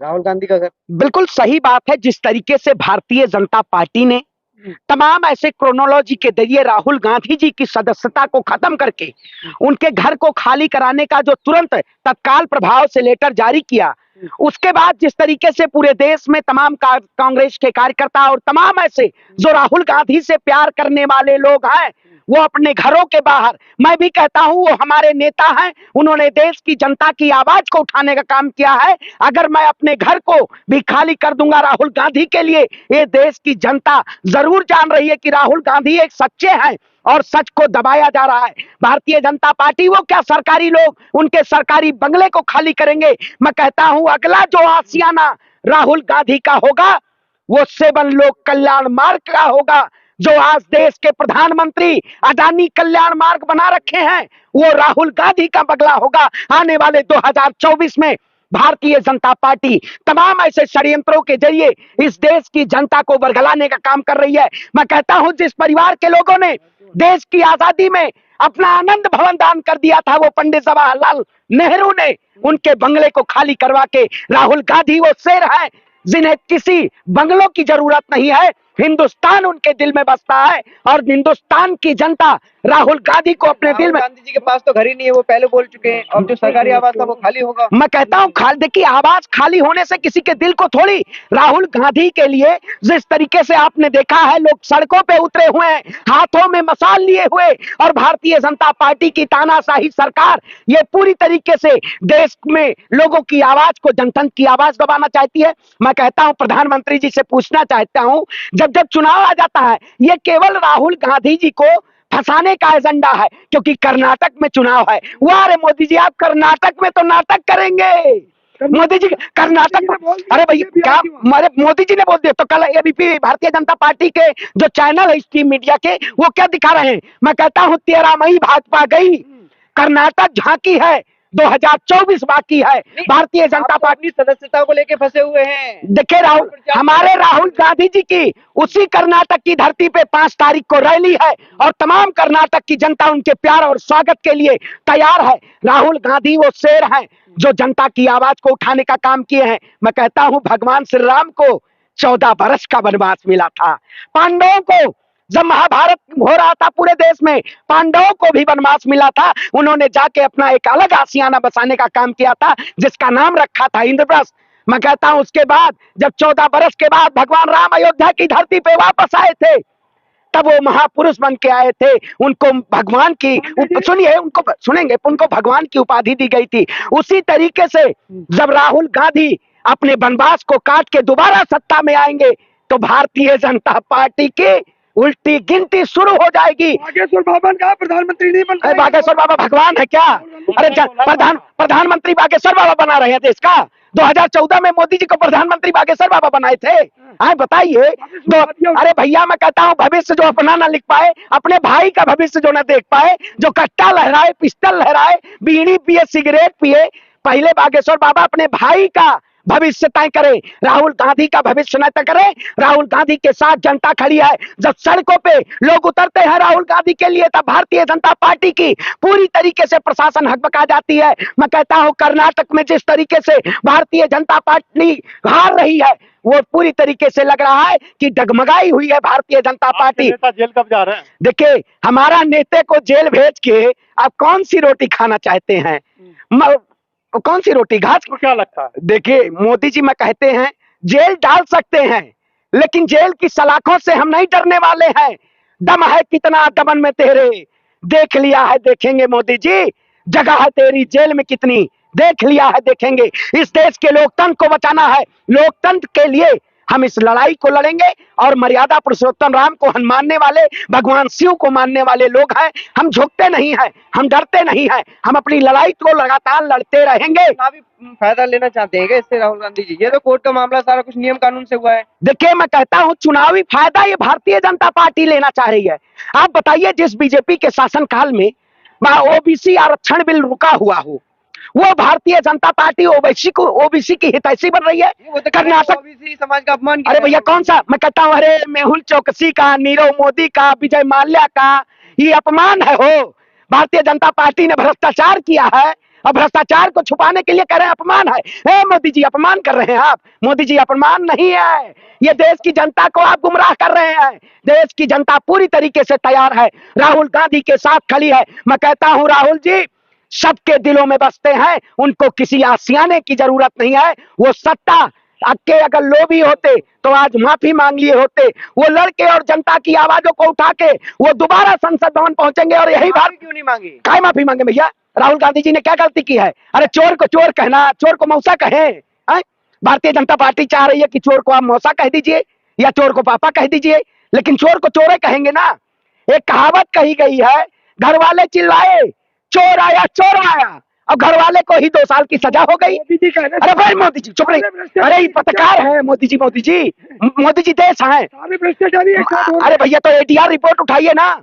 राहुल गांधी का घर। बिल्कुल सही बात है। जिस तरीके से भारतीय जनता पार्टी ने तमाम ऐसे क्रोनोलॉजी के जरिए राहुल गांधी जी की सदस्यता को खत्म करके उनके घर को खाली कराने का जो तुरंत तत्काल प्रभाव से लेटर जारी किया, उसके बाद जिस तरीके से पूरे देश में तमाम कांग्रेस के कार्यकर्ता और तमाम ऐसे जो राहुल गांधी से प्यार करने वाले लोग हैं, वो अपने घरों के बाहर, मैं भी कहता हूं वो हमारे नेता हैं, उन्होंने देश की जनता की आवाज को उठाने का काम किया है। अगर मैं अपने घर को भी खाली कर दूंगा राहुल गांधी के लिए, ये देश की जनता जरूर जान रही है कि राहुल गांधी एक सच्चे हैं और सच को दबाया जा रहा है। भारतीय जनता पार्टी, वो क्या सरकारी लोग उनके सरकारी बंगले को खाली करेंगे? मैं कहता हूं अगला जो आशियाना राहुल गांधी का होगा वो सेवन लोक कल्याण मार्ग का होगा। जो आज देश के प्रधानमंत्री अडानी कल्याण मार्ग बना रखे हैं, वो राहुल गांधी का बंगला होगा। आने वाले 2024 में भारतीय जनता पार्टी तमाम ऐसे षड्यंत्रों के जरिए इस देश की जनता को बरगलाने का काम कर रही है। मैं कहता हूं जिस परिवार के लोगों ने देश की आजादी में अपना आनंद भवन दान कर दिया था, वो पंडित जवाहरलाल नेहरू ने उनके बंगले को खाली करवा के, राहुल गांधी वो शेर है जिन्हें किसी बंगलों की जरूरत नहीं है, हिंदुस्तान उनके दिल में बसता है और हिंदुस्तान की जनता राहुल गांधी को अपने दिल में। गांधी जी के पास तो घर ही नहीं है, वो पहले बोल चुके हैं। अब जो सरकारी आवास था वो खाली होगा। मैं कहता हूं देखिए, आवाज खाली होने से किसी के दिल को थोड़ी, राहुल गांधी के लिए जिस तरीके से आपने देखा है लोग सड़कों पे उतरे हुए हैं, हाथों में मशाल लिए हुए, और भारतीय जनता पार्टी की तानाशाही सरकार ये पूरी तरीके से देश में लोगों की आवाज को, जनतंत्र की आवाज दबाना चाहती है। मैं कहता हूं प्रधानमंत्री जी से पूछना चाहता हूं, जब जब चुनाव आ जाता है ये केवल राहुल गांधी जी को फंसाने का एजेंडा है, क्योंकि कर्नाटक में चुनाव है। वाह रे मोदी जी, आप कर्नाटक में तो नाटक करेंगे। मोदी जी कर्नाटक, अरे भैया क्या मोदी जी ने बोल दिया तो कल एबीपी भारतीय जनता पार्टी के जो चैनल है स्ट्रीम मीडिया के, वो क्या दिखा रहे हैं? मैं कहता हूं 13 मई भाजपा गई, कर्नाटक झांकी है, 2024 बाकी है। भारतीय जनता पार्टी सदस्यता को लेकर फंसे हुए हैं। देखिए हमारे राहुल गांधी जी की उसी कर्नाटक की धरती पे 5 तारीख को रैली है और तमाम कर्नाटक की जनता उनके प्यार और स्वागत के लिए तैयार है। राहुल गांधी वो शेर हैं जो जनता की आवाज को उठाने का काम किए हैं। मैं कहता हूं भगवान श्री राम को 14 वर्ष का वनवास मिला था, पांडवों को जब महाभारत हो रहा था पूरे देश में, पांडवों को भी वनवास मिला था। उन्होंने जाके अपना एक अलग आशियाना बसाने का काम किया था जिसका नाम रखा था इंद्रप्रस्थ। मैं कहता हूं उसके बाद जब 14 बरस के बाद भगवान राम अयोध्या की धरती पे वापस आए थे, तब वो महापुरुष बन के आए थे। उनको भगवान की, सुनिए, उनको सुनेंगे, उनको भगवान की उपाधि दी गई थी। उसी तरीके से जब राहुल गांधी अपने वनवास को काट के दोबारा सत्ता में आएंगे तो भारतीय जनता पार्टी की उल्टी गिनती शुरू हो जाएगी। बागेश्वर बाबा का प्रधानमंत्री नहीं बन रहे। बागेश्वर बाबा भगवान है क्या? अरे प्रधानमंत्री बागेश्वर बाबा बना रहे हैं देश का। 2014 में मोदी जी को प्रधानमंत्री बागेश्वर बाबा बनाए थे। हाँ बताइए। अरे भैया मैं कहता हूँ भविष्य जो अपना ना लिख पाए, अपने भाई का भविष्य जो ना देख पाए, जो कट्टा लहराए, पिस्टल लहराए, बीड़ी पिए, सिगरेट पिए, पहले बागेश्वर बाबा अपने भाई का भविष्य तय करे, राहुल गांधी का भविष्य न तय करे। राहुल गांधी के साथ जनता खड़ी है। जब सड़कों पे लोग उतरते हैं राहुल गांधी के लिए, तब भारतीय जनता पार्टी की पूरी तरीके से प्रशासन हकबका जाती है। मैं कहता हूं कर्नाटक में जिस तरीके से भारतीय जनता पार्टी हार रही है, वो पूरी तरीके से लग रहा है कि डगमगाई हुई है भारतीय जनता पार्टी। जेल कब जा रहे हैं? देखिए हमारा नेता को जेल भेज के आप कौन सी रोटी खाना चाहते हैं? कौन सी रोटी, घास को क्या लगता है? देखिए मोदी जी मैं कहते हैं जेल डाल सकते हैं, लेकिन जेल की सलाखों से हम नहीं डरने वाले हैं। दम है कितना दमन में तेरे, देख लिया है देखेंगे मोदी जी, जगह है तेरी जेल में कितनी, देख लिया है देखेंगे। इस देश के लोकतंत्र को बचाना है, लोकतंत्र के लिए हम इस लड़ाई को लड़ेंगे। और मर्यादा पुरुषोत्तम राम को हम मानने वाले, भगवान शिव को मानने वाले लोग हैं। हम झुकते नहीं हैं, हम डरते नहीं हैं, हम अपनी लड़ाई को लगातार लड़ते रहेंगे। फायदा लेना चाहते हैं इससे राहुल गांधी जी? ये तो कोर्ट का मामला, सारा कुछ नियम कानून से हुआ है। देखिए मैं कहता हूं चुनावी फायदा ये भारतीय जनता पार्टी लेना चाह रही है। आप बताइए जिस बीजेपी के शासनकाल में ओबीसी आरक्षण बिल रुका हुआ हो, वो भारतीय जनता पार्टी ओबीसी की हितैषी बन रही है। कर्नाटक ओबीसी समाज का अपमान। अरे भैया कौन सा, मैं कहता हूँ अरे मेहुल चौकसी का, नीरव मोदी का, विजय माल्या का ये अपमान है। हो भारतीय जनता पार्टी ने भ्रष्टाचार किया है, और भ्रष्टाचार को छुपाने के लिए कह रहे हैं अपमान है। मोदी जी अपमान कर रहे हैं आप। मोदी जी अपमान नहीं है, ये देश की जनता को आप गुमराह कर रहे हैं। देश की जनता पूरी तरीके से तैयार है, राहुल गांधी के साथ खड़ी है। मैं कहता हूं राहुल जी सबके दिलों में बसते हैं, उनको किसी आसियाने की जरूरत नहीं है। वो सत्ता के अगर लोभी होते तो आज माफी मांग लिए होते। वो लड़के और जनता की आवाजों को उठा के वो दोबारा संसद भवन पहुंचेंगे और यही बात क्यों नहीं मांगी? काय माफी मांगे भैया? राहुल गांधी जी ने क्या गलती की है? अरे चोर को चोर कहना, चोर को मौसा कहे? भारतीय जनता पार्टी चाह रही है कि चोर को आप मौसा कह दीजिए या चोर को पापा कह दीजिए, लेकिन चोर को चोर कहेंगे ना। एक कहावत कही गई है, घर वाले चिल्लाए चोर आया चोर आया, और घर वाले को ही 2 साल की सजा हो गई। अरे भाई मोदी जी चुप रही। अरे पत्रकार है मोदी जी, मोदी जी देश है। अरे भैया तो एडीआर रिपोर्ट उठाइए ना,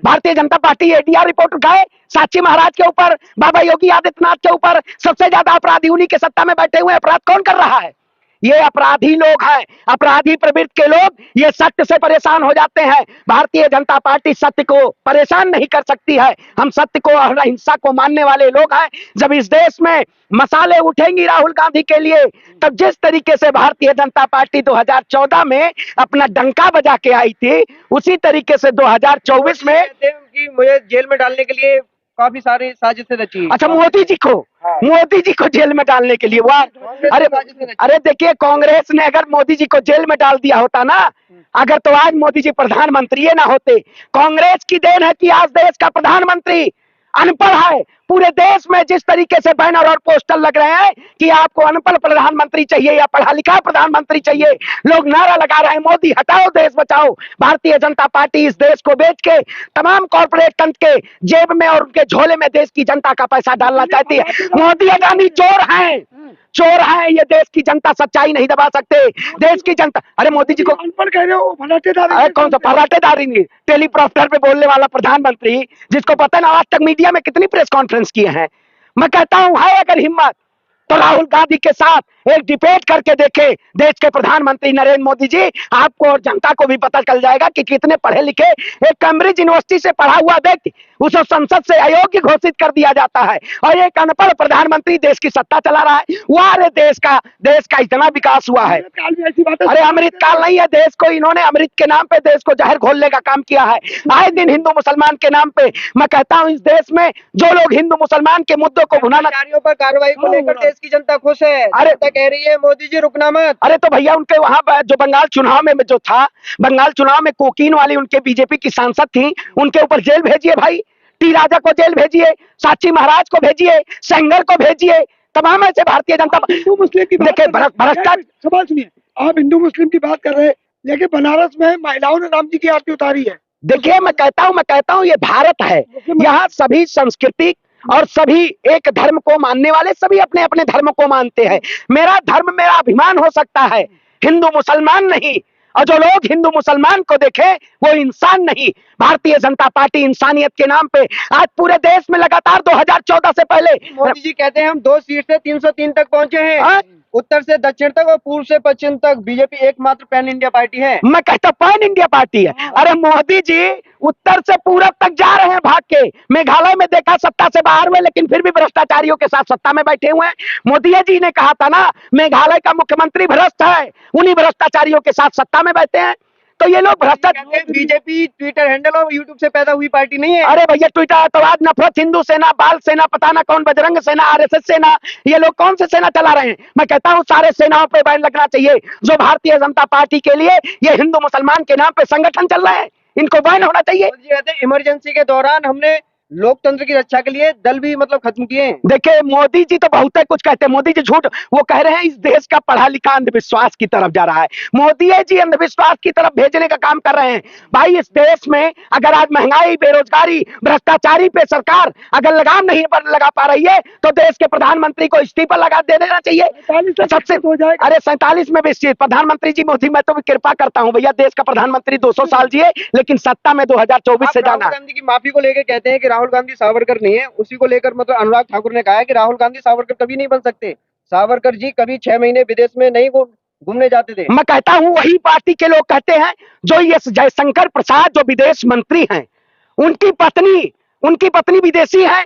Bharatiya Janata party ADR report उठाए। साक्षी महाराज के ऊपर, बाबा योगी आदित्यनाथ के ऊपर सबसे ज्यादा अपराधी उन्हीं के सत्ता में बैठे हुए। अपराध कौन कर रहा है? ये अपराधी लोग हैं, अपराधी प्रवृत्ति के लोग। ये सत्य से परेशान हो जाते हैं। भारतीय जनता पार्टी सत्य को परेशान नहीं कर सकती है। हम सत्य को और अहिंसा को मानने वाले लोग हैं। जब इस देश में मसाले उठेंगी राहुल गांधी के लिए, तब जिस तरीके से भारतीय जनता पार्टी 2014 में अपना डंका बजा के आई थी, उसी तरीके से 2024 में कि मुझे जेल में डालने के लिए काफी सारी साजिशें रची। अच्छा मोदी जी को, हाँ। मोदी जी को जेल में डालने के लिए वाह। अरे देखिए कांग्रेस ने अगर मोदी जी को जेल में डाल दिया होता ना, अगर तो आज मोदी जी प्रधानमंत्री ना होते। कांग्रेस की देन है कि आज देश का प्रधानमंत्री अनपढ़ है। पूरे देश में जिस तरीके से बैनर और पोस्टर लग रहे हैं कि आपको अनपढ़ प्रधानमंत्री चाहिए या पढ़ा लिखा प्रधानमंत्री चाहिए, लोग नारा लगा रहे हैं मोदी हटाओ देश बचाओ। भारतीय जनता पार्टी इस देश को बेच के तमाम कॉर्पोरेट तंत्र के जेब में और उनके झोले में देश की जनता का पैसा डालना चाहती है। मोदी अडानी चोर हैं, चोर है। ये देश की जनता सच्चाई नहीं दबा सकते। देश की जनता, अरे मोदी जी को अनपढ़ कह रहे हो, अरे कौन सा फर्राटेदारी नहीं, टेलीप्रॉम्प्टर पे बोलने वाला प्रधानमंत्री, जिसको पता ना आज तक मीडिया में कितनी प्रेस कॉन्फ्रेंस किए हैं। मैं कहता हूं है अगर हिम्मत तो राहुल गांधी के साथ एक डिबेट करके देखे देश के प्रधानमंत्री नरेंद्र मोदी जी। आपको और जनता को भी पता चल जाएगा कि कितने पढ़े लिखे। एक कैम्ब्रिज यूनिवर्सिटी से पढ़ा हुआ व्यक्ति उसे संसद से अयोग्य घोषित कर दिया जाता है, और एक अनपढ़ प्रधानमंत्री देश की सत्ता चला रहा है। वाह देश का इतना विकास हुआ है। अरे अमृत काल नहीं है, देश को इन्होंने अमृत के नाम पे देश को जहर घोलने का काम किया है। आए दिन हिंदू मुसलमान के नाम पे। मैं कहता हूं इस देश में जो लोग हिंदू मुसलमान के मुद्दों को भुनाना पर कार्रवाई को लेकर देश की जनता खुश है। अरे कह रही है मोदी जी रुकना मत। अरे तो भैया उनके वहां जो बंगाल चुनाव में जो था, बंगाल चुनाव में कोकीन वाली उनके बीजेपी की सांसद थी, उनके ऊपर जेल भेजिए भाई। टी राजा को जेल भेजिए, साक्षी महाराज को भेजिए, सेंगर को भेजिए, तमाम ऐसे भारतीय जनता हिंदू मुस्लिम की देखिए भ्रष्टाचार। सवाल सुनिए, आप हिंदू मुस्लिम की बात कर रहे हैं, लेकिन बनारस में महिलाओं ने राम जी की आरती उतारी है। देखिए मैं कहता हूं ये भारत है, यहाँ सभी संस्कृति और सभी एक धर्म को मानने वाले सभी अपने अपने धर्म को मानते हैं। मेरा धर्म मेरा अभिमान हो सकता है, हिंदू मुसलमान नहीं। और जो लोग हिंदू मुसलमान को देखें वो इंसान नहीं। भारतीय जनता पार्टी इंसानियत के नाम पे आज पूरे देश में लगातार 2014 से पहले मोदी जी कहते हैं हम 2 सीट से 303 तक पहुंचे हैं। उत्तर से दक्षिण तक और पूर्व से पश्चिम तक बीजेपी एकमात्र पैन इंडिया पार्टी है। मैं कहता पैन इंडिया पार्टी है। अरे मोदी जी उत्तर से पूरब तक जा रहे हैं भाग के। मेघालय में देखा सत्ता से बाहर हुए, लेकिन फिर भी भ्रष्टाचारियों के साथ सत्ता में बैठे हुए हैं। मोदी जी ने कहा था ना मेघालय का मुख्यमंत्री भ्रष्ट है, उन्हीं भ्रष्टाचारियों के साथ सत्ता में बैठे हैं। तो ये लोग भ्रष्टाचार, बीजेपी ट्विटर हैंडल और यूट्यूब से पैदा हुई पार्टी नहीं है। अरे भैया ट्विटर तो आज नफरत, हिंदू सेना, बाल सेना, पता ना कौन, बजरंग सेना, आरएसएस सेना, ये लोग कौन से सेना चला रहे हैं। मैं कहता हूं सारे सेनाओं पे बैन लगना चाहिए। जो भारतीय जनता पार्टी के लिए ये हिंदू मुसलमान के नाम पे संगठन चल रहे हैं, इनको बैन होना चाहिए। इमरजेंसी के दौरान हमने लोकतंत्र की रक्षा के लिए दल भी मतलब खत्म किए। देखिए मोदी जी तो बहुत कुछ कहते हैं। मोदी जी झूठ वो कह रहे हैं इस देश का पढ़ा लिखा अंधविश्वास की तरफ जा रहा है। मोदी जी अंधविश्वास की तरफ भेजने का काम कर रहे हैं। भाई इस देश में अगर आज महंगाई, बेरोजगारी, भ्रष्टाचारी पे सरकार अगर लगाम नहीं लगा पा रही है तो देश के प्रधानमंत्री को इस्तीफा लगा दे देना चाहिए। सबसे अरे 47 में भी प्रधानमंत्री जी मोदी, मैं तो कृपा करता हूँ भैया, देश का प्रधानमंत्री 200 साल जिए, लेकिन सत्ता में 2024 से जाना। राहुल गांधी की माफी को लेकर कहते हैं कि राहुल गांधी सावरकर नहीं है, उसी को लेकर मतलब अनुराग ठाकुर ने कहा है कि राहुल गांधी सावरकर कभी नहीं बन सकते। सावरकर जी कभी 6 महीने विदेश में नहीं घूमने जाते थे। मैं कहता हूं वही पार्टी के लोग कहते हैं जो ये जयशंकर प्रसाद जो विदेश मंत्री हैं, उनकी पत्नी विदेशी है।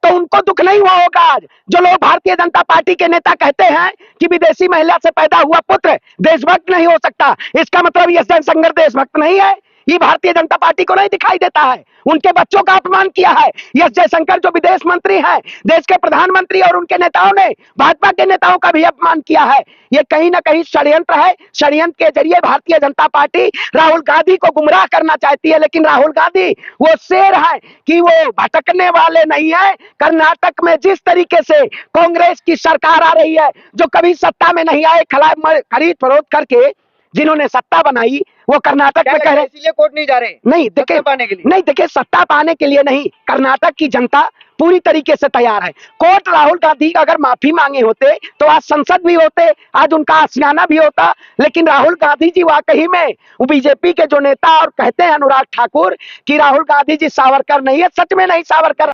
तो उनको दुख नहीं हुआ होगा आज। जो लोग भारतीय जनता पार्टी के नेता कहते हैं कि विदेशी महिला से पैदा हुआ पुत्र देशभक्त नहीं हो सकता, इसका मतलब एस जयशंकर देशभक्त नहीं है? ये भारतीय जनता पार्टी को नहीं दिखाई देता है? उनके बच्चों का अपमान किया है एस जयशंकर, जो विदेश मंत्री हैं, देश के प्रधानमंत्री, और उनके नेताओं ने भाजपा के नेताओं का भी अपमान किया है। ये कहीं ना कहीं षड्यंत्र है। षड्यंत्र के जरिए भारतीय जनता पार्टी राहुल गांधी को गुमराह करना चाहती है, लेकिन राहुल गांधी वो शेर है कि वो भटकने वाले नहीं है। कर्नाटक में जिस तरीके से कांग्रेस की सरकार आ रही है, जो कभी सत्ता में नहीं आए, खरीद फरोख्त करके जिन्होंने सत्ता बनाई, वो कर्नाटक में कह रहे इसीलिए कोर्ट नहीं जा रहे नहीं, देखिए सत्ता पाने के लिए। नहीं, देखिए सत्ता पाने के लिए नहीं, कर्नाटक की जनता पूरी तरीके से तैयार है। कोर्ट राहुल गांधी का अगर माफी मांगे होते तो आज संसद भी होते, आज उनका आशियाना भी होता, लेकिन राहुल गांधी जी वाकई में वो बीजेपी के जो नेता और कहते हैं अनुराग ठाकुर कि राहुल गांधी जी सावरकर नहीं है, सच में नहीं सावरकर